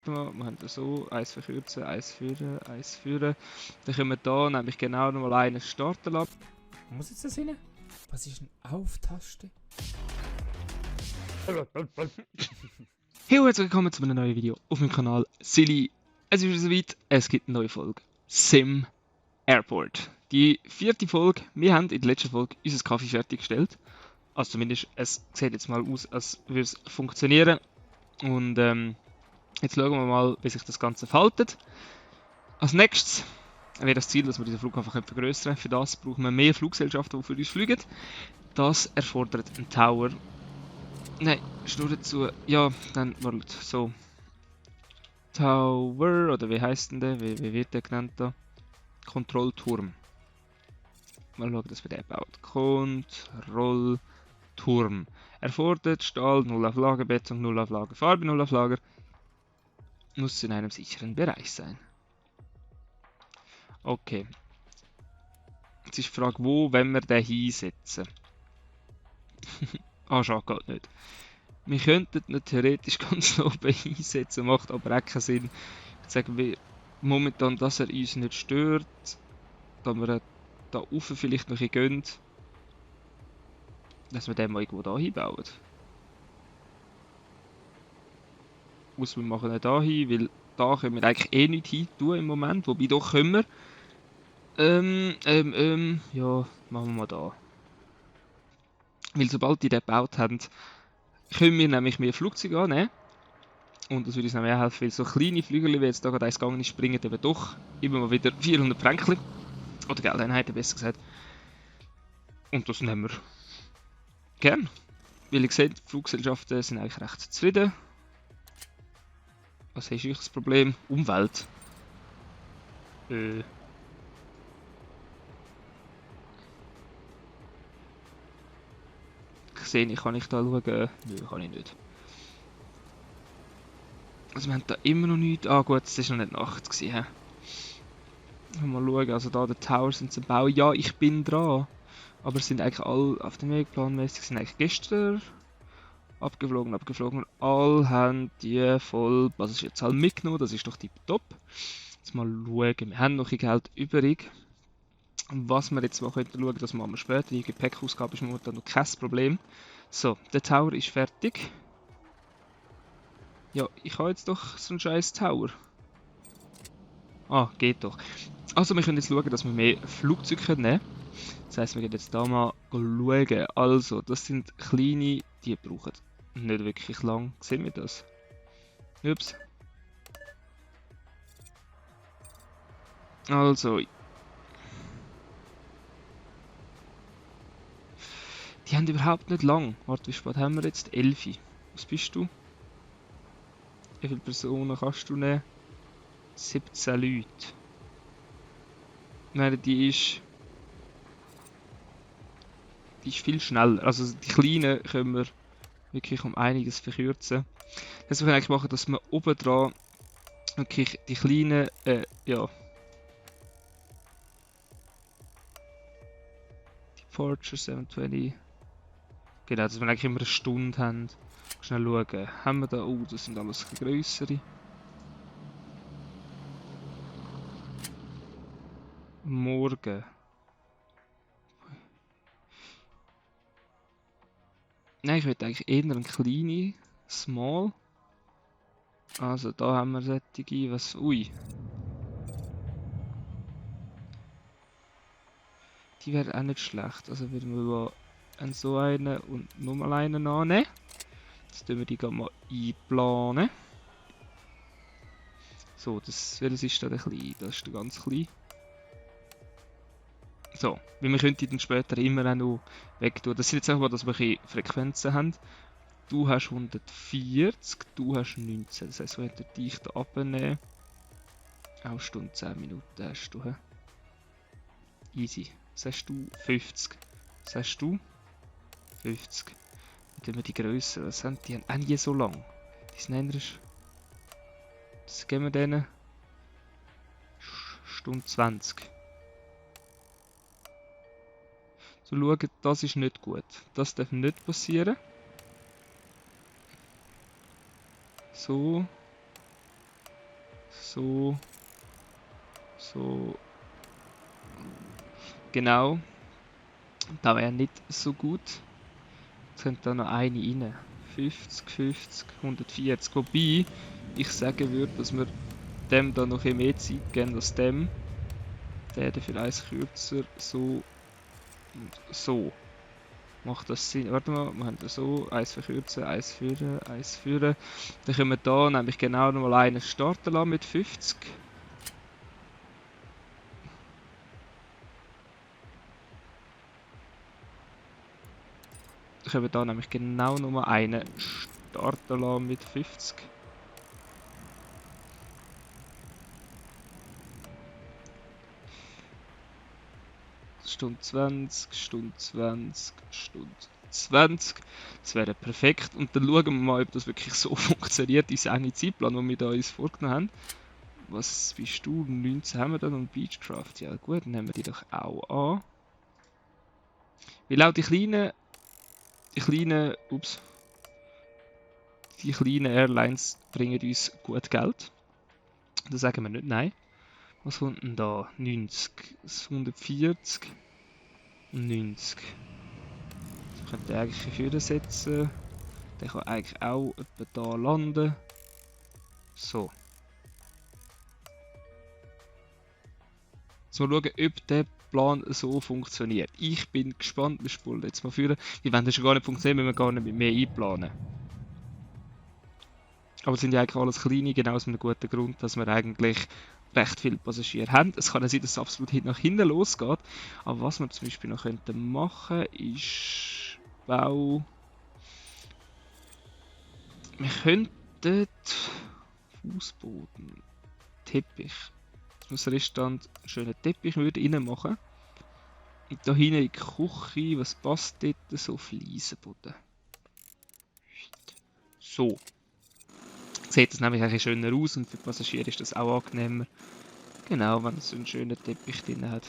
warte mal, wir haben da so, eins verkürzen, eins führen, eins führen. Dann können wir da nämlich genau nochmal einen starten lassen. Wo muss jetzt das rein? Was ist eine Auf-Taste? Hey und herzlich willkommen zu einem neuen Video auf meinem Kanal Silly. Es ist wieder soweit, es gibt eine neue Folge. Sim Airport. Die 4. Folge. Wir haben in der letzten Folge unser Kaffee fertiggestellt. Also zumindest, es sieht jetzt mal aus, als würde es funktionieren. Und jetzt schauen wir mal, wie sich das Ganze verhält. Als nächstes wäre das Ziel, dass wir diesen Flughafen vergrößern können. Für das brauchen wir mehr Fluggesellschaften, die für uns fliegen. Das erfordert einen Tower. Nein, Schnur dazu. Ja, dann mal so. Tower, oder wie heißt denn der? Wie wird der genannt da? Kontrollturm. Mal schauen, dass wir den bauen. Kontrollturm. Erfordert Stahl, 0 auf Lager, Beton, 0 auf Lager, Farbe, 0 auf Lager. Muss in einem sicheren Bereich sein. Okay. Jetzt ist die Frage, wo wollen wir den hinsetzen? Schade, geht nicht. Wir könnten ihn theoretisch ganz oben einsetzen, macht aber auch keinen Sinn. Ich sage momentan, dass er uns nicht stört, dass wir da rauf vielleicht noch ein bisschen gehen, dass wir den mal irgendwo da hinbauen. Muss wir machen ihn da hin, weil da können wir eigentlich eh nichts hin tun im Moment, wobei doch können wir. Ja, machen wir mal da. Weil sobald die den gebaut haben, können wir nämlich mehr Flugzeuge annehmen. Und das würde uns nämlich auch helfen, weil so kleine Flügel, wie jetzt da gerade eins gegangen ist, springen eben doch immer mal wieder 400 Franken. Oder Geldeinheiten, besser gesagt. Und das nehmen wir gern. Weil ihr seht, die Fluggesellschaften sind eigentlich recht zufrieden. Was ist euch das Problem? Umwelt. Sehe ich, kann ich da schauen? Nö, kann ich nicht. Also wir haben da immer noch nichts. Ah gut, es war noch nicht Nacht gewesen. Mal schauen, also da der Tower sind zum Bauen. Ja, ich bin dran. Aber sind eigentlich alle auf dem Weg planmäßig, sind eigentlich gestern abgeflogen. Alle haben die voll Passagierzahl mitgenommen, das ist doch tipptopp. Jetzt mal schauen, wir haben noch ein Geld übrig. Was wir jetzt mal könnten schauen, das machen wir später. Die Gepäckausgabe ist momentan noch kein Problem. So, der Tower ist fertig. Ja, ich habe jetzt doch so einen scheiß Tower. Ah, geht doch. Also wir können jetzt schauen, dass wir mehr Flugzeuge nehmen können. Das heisst, wir gehen jetzt da mal schauen. Also, das sind kleine, die brauchen nicht wirklich lang. Sehen wir das? Ups. Also. Die haben überhaupt nicht lang. Warte, wie spät haben wir jetzt? 11. Was bist du? Wie viele Personen kannst du nehmen? 17 Leute. Nein, die ist viel schneller. Also die kleinen können wir wirklich um einiges verkürzen. Das wir eigentlich machen, dass wir oben dran wirklich die kleinen, ja. Departure 720. Genau, dass wir eigentlich immer eine Stunde haben. Schnell schauen. Haben wir da, oh, das sind alles ein bisschen grössere. Morgen. Nein, ich würde eigentlich eher eine kleine, small. Also da haben wir solche, was, ui. Die wäre auch nicht schlecht. Also würden wir mal so einen und nochmal einen annehmen. Jetzt tun wir die mal einplanen. So, welches ist da der kleine? Das ist der ganz kleine. So, weil wir könnten dann später immer auch noch wegtun. Das sind jetzt einfach mal, dass wir ein Frequenzen haben. Du hast 140, du hast 19. Das heisst, wir könnten dich da abnehmen. Auch Stunde 10 Minuten hast du. Easy. Was hast du? 50. Was hast du? 50. Dann tun wir die Größe. Was haben die? Haben die so lang? Die sind ähnlich. Das geben wir denen. Stunde 20. So, schauen, das ist nicht gut. Das darf nicht passieren. So. So. So. Genau. Da wäre nicht so gut. Jetzt könnte da noch eine rein. 50, 50, 140. Wobei ich sagen würde, dass wir dem da noch ein mehr Zeit geben als dem. Der dafür eins kürzer. So und so. Macht das Sinn? Warte mal, wir haben da so, eins verkürzen, eins führen, eins führen. Dann können wir da nämlich genau nochmal einen starten lassen mit 50. Dann können wir da nämlich genau nochmal einen starten lassen mit 50. Stunde 20, Stunde 20, Stunde 20. Das wäre perfekt. Und dann schauen wir mal, ob das wirklich so funktioniert, dieser eine Zeitplan, den wir da uns vorgenommen haben. Was bist du? 19 haben wir dann und Beechcraft. Ja gut, dann nehmen wir die doch auch an. Weil auch die kleinen Airlines bringen uns gut Geld. Da sagen wir nicht nein. Was kommt denn da? 90, 140 und 90. Das könnte ich eigentlich für setzen. Der kann eigentlich auch etwa da landen. So. Jetzt mal schauen, ob der Plan so funktioniert. Ich bin gespannt, wir spulen jetzt mal führen. Wenn das schon gar nicht funktioniert, müssen wir gar nicht mit mehr einplanen. Aber es sind ja eigentlich alles kleine, genau aus einem guten Grund, dass wir eigentlich recht viele Passagiere haben. Es kann ja sein, dass es absolut nach hinten losgeht. Aber was wir zum Beispiel noch machen könnten, ist Bau. Wir könnten Fußboden, Teppich. Aus Restaurant einen schönen Teppich würde rein machen. Und da hinten in die Küche, was passt dort? So Fliesenboden. So. Sieht das nämlich ein schöner aus und für die Passagiere ist das auch angenehmer. Genau, wenn es so einen schönen Teppich drin hat.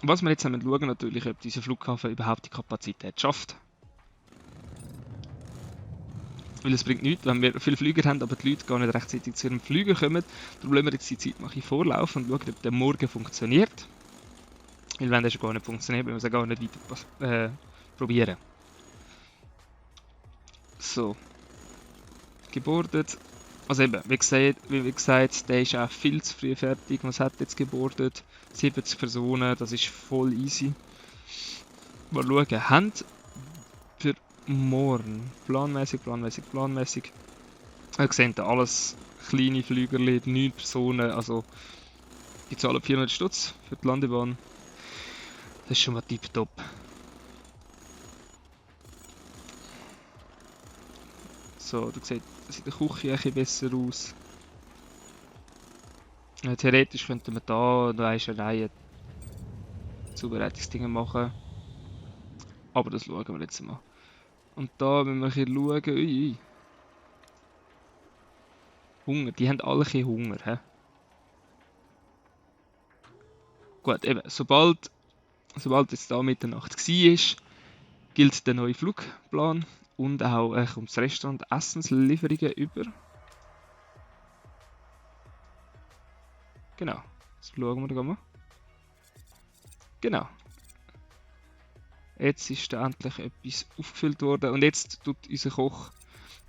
Was wir jetzt schauen natürlich, ob dieser Flughafen überhaupt die Kapazität schafft. Weil es bringt nichts, wenn wir viele Flüger haben, aber die Leute gar nicht rechtzeitig zu ihrem Flüger kommen. Darum lassen wir jetzt die Zeit mal ein vorlaufen und schauen, ob der morgen funktioniert. Weil wenn der schon gar nicht funktioniert, müssen wir es gar nicht weiter probieren. So. Gebordet. Also eben, wie gesagt, der ist auch viel zu früh fertig. Was hat jetzt gebordet? 70 Personen, das ist voll easy. Mal schauen, haben für morgen planmäßig. Ihr seht da alles kleine Flügerli, 9 Personen, also die zahlen 400 Stutz für die Landebahn. Das ist schon mal tipptopp. So, du siehst, sieht die Küche ein bisschen besser aus. Theoretisch könnten wir da noch eine Reihe Zubereitungsdinge machen. Aber das schauen wir jetzt mal. Und da müssen wir ein bisschen schauen. Ui. Hunger, die haben alle ein bisschen Hunger. He? Gut, eben, sobald es da Mitternacht war, gilt der neue Flugplan. Und auch kommt das Restaurant Essenslieferungen über. Genau. Das schauen wir da mal. Genau. Jetzt ist da endlich etwas aufgefüllt worden. Und jetzt tut unser Koch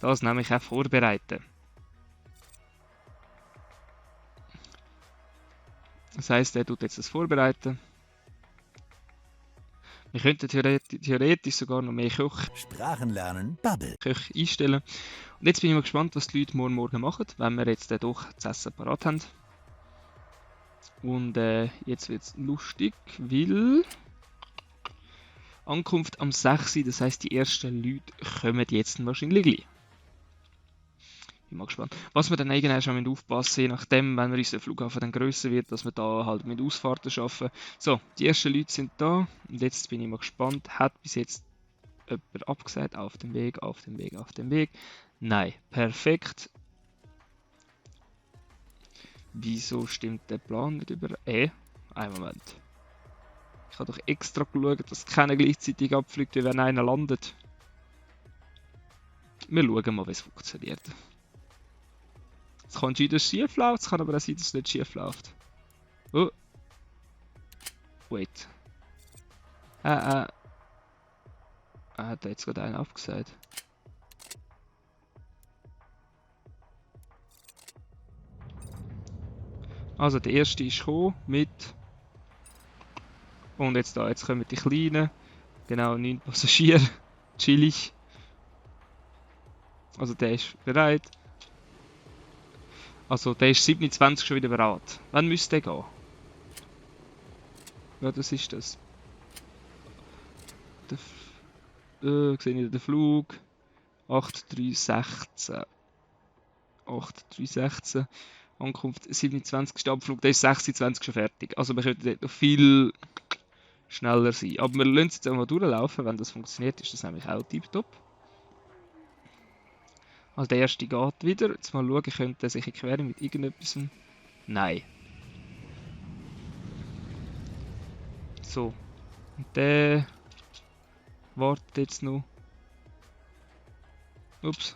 das nämlich auch vorbereiten. Das heisst, er tut jetzt das vorbereiten. Wir könnten theoretisch sogar noch mehr Sprachen lernen, Bubble. Köche einstellen. Und jetzt bin ich mal gespannt, was die Leute morgen machen, wenn wir jetzt doch das Essen parat haben. Und jetzt wird es lustig, weil Ankunft am 6. Das heisst, die ersten Leute kommen jetzt wahrscheinlich gleich. Bin mal gespannt. Was wir dann eigentlich schon aufpassen, je nachdem, wenn unser Flughafen dann grösser wird, dass wir da halt mit Ausfahrten arbeiten. So, die ersten Leute sind da und jetzt bin ich mal gespannt. Hat bis jetzt jemand abgesagt? Auf dem Weg. Nein, perfekt. Wieso stimmt der Plan nicht über... einen Moment. Ich habe doch extra geschaut, dass keiner gleichzeitig abfliegt, wie wenn einer landet. Wir schauen mal, wie es funktioniert. Es kann sein, dass es schief läuft, es kann aber auch sein, dass es nicht schief läuft. Oh. Wait. Da hat jetzt gerade einen abgesagt. Also der erste ist gekommen mit... Und jetzt da, jetzt kommen die Kleinen. Genau, 9 Passagiere. Chillig. Also der ist bereit. Also der ist 27 schon wieder bereit. Wann müsste der gehen? Ja, das ist das. Sehe ich den Flug. 8316. 8316. Ankunft 27. Abflug, der ist 26 schon fertig. Also wir könnten dort noch viel schneller sein. Aber wir lassen es jetzt einmal durchlaufen. Wenn das funktioniert, ist das nämlich auch tiptop. Also der erste geht wieder. Jetzt mal schauen, könnte er sich erklären mit irgendetwas. Nein. So. Und der wartet jetzt noch. Ups.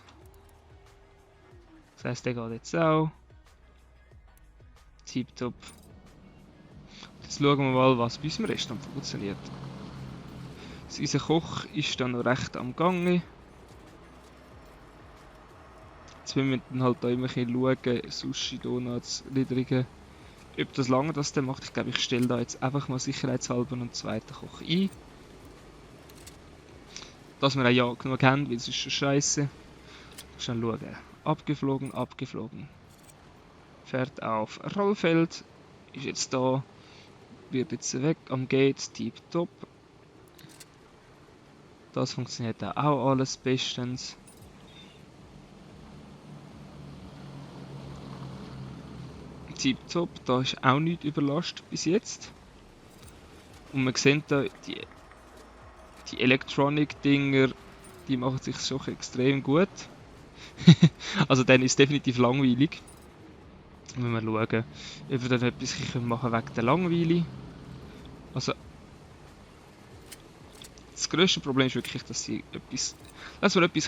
Das heisst, der geht jetzt auch. Tipptopp. Jetzt schauen wir mal, was bei unserem Restaurant funktioniert. Also unser Koch ist dann noch recht am Gange. Jetzt müssen wir dann halt da immer ein bisschen schauen, Sushi, Donuts, Niedrigen, ob das lange das der macht. Ich glaube, ich stelle da jetzt einfach mal sicherheitshalber einen zweiten Koch ein. Dass wir auch ja genug haben, weil es ist schon scheiße. Schnell schauen. Abgeflogen, abgeflogen. Fährt auf Rollfeld. Ist jetzt da. Wird jetzt weg am Gate. Tipptopp. Das funktioniert auch alles bestens. Tipptopp. Da ist auch nichts überlastet bis jetzt. Und man sieht da, die Electronic-Dinger, die machen sich schon extrem gut. Also dann ist es definitiv langweilig. Wenn wir schauen, ob wir dann etwas machen wegen der Langweile. Also das grösste Problem ist wirklich, dass wir etwas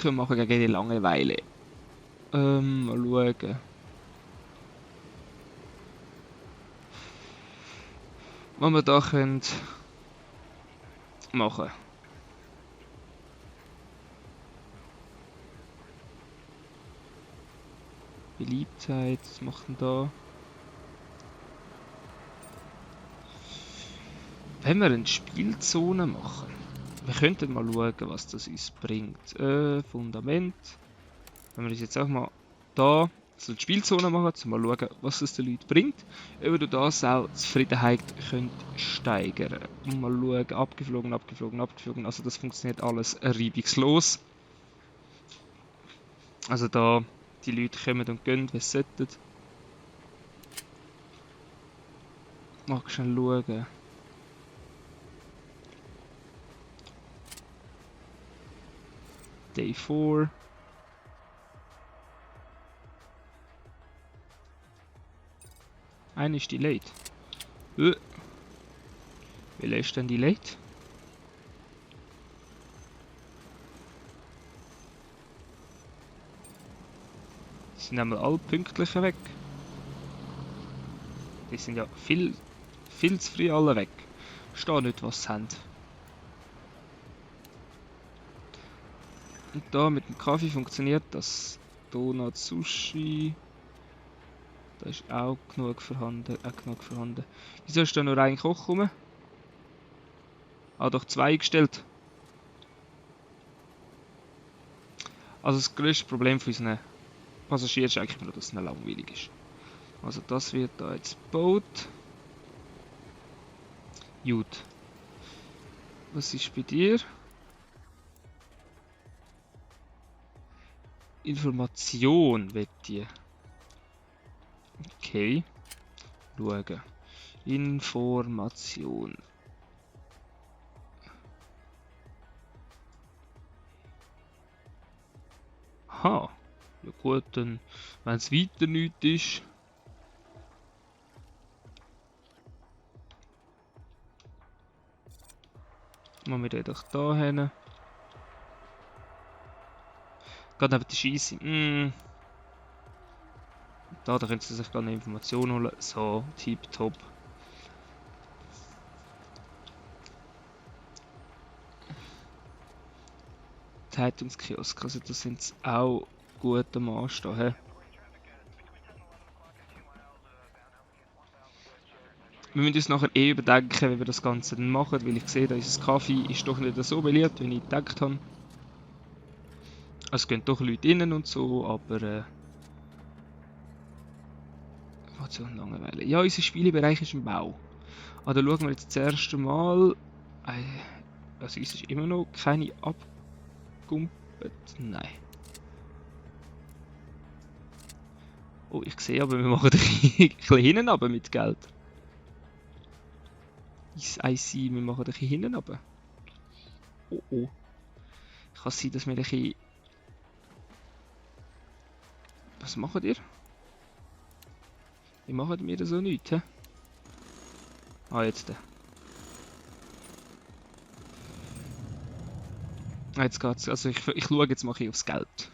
machen gegen die Langeweile. Mal schauen. Was wir da können machen. Beliebtheit, was macht denn da? Wenn wir eine Spielzone machen, wir könnten mal schauen, was das uns bringt. Fundament. Wenn wir das jetzt auch mal da so eine Spielzone machen, um mal schauen, was es den Leuten bringt, ob du das auch Zufriedenheit könnt steigern. Und mal schauen, abgeflogen, abgeflogen, abgeflogen. Also das funktioniert alles reibungslos. Also da die Leute kommen und gehen, wie sie sollten. Mal schnell schauen. Day 4. Einer ist delayed. Welcher ist denn delayed? Die sind einmal alle pünktlichen weg. Die sind ja viel zu früh alle weg. Ich verstehe nicht, was sie haben. Und da mit dem Kaffee funktioniert das. Donut, Sushi. Da ist auch genug vorhanden. Wieso ist da nur ein Koch rum? Ah, doch 2 gestellt. Also das grösste Problem für unseren Passagieren ist eigentlich nur, dass es nicht langweilig ist. Also das wird da jetzt gebaut. Gut. Was ist bei dir? Information wird die. Okay. Schauen. Information. Aha. Ja gut, dann, wenn es weiter nichts ist. Machen wir den doch da hin. Geht neben die Scheisse. Da können Sie sich gerne Informationen holen. So, tipptopp. Zeitungskiosk, also da sind sie auch gut am Anstehen. He? Wir müssen uns nachher überdenken, wie wir das Ganze dann machen, weil ich sehe, da ist das Kaffee ist doch nicht so beliebt, wie ich gedacht habe. Also es gehen doch Leute rein und so, aber was so Langeweile. Ja, unser Spielebereich ist im Bau. Ah, da schauen wir jetzt das erste Mal. Also ist es immer noch keine abgumpet? Nein. Oh, ich sehe aber, wir machen ein bisschen hinten runter mit Geld. I see, wir machen ein bisschen hinten runter. Oh oh. Kann es sein, dass wir ein bisschen... Was macht ihr? Wie macht wir da so nichts, hä? Ah, jetzt. Ah, jetzt geht's. Also ich schaue jetzt mal ein bisschen aufs Geld.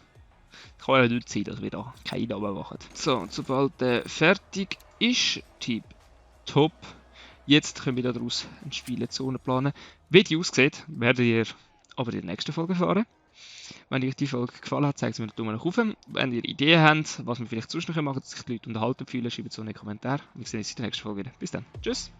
Kann ja nicht sein, dass wir da keine Einnahmen machen. So, und sobald der fertig ist, Typ top. Jetzt können wir daraus eine Spielezone planen. Wie die aussieht, werdet ihr aber in der nächsten Folge erfahren. Wenn euch die Folge gefallen hat, zeigt es mir einen Daumen nach oben. Wenn ihr Ideen habt, was wir vielleicht sonst noch machen, dass sich die Leute unterhalten fühlen, schreibt es so in den Kommentaren. Wir sehen uns in der nächsten Folge wieder. Bis dann. Tschüss!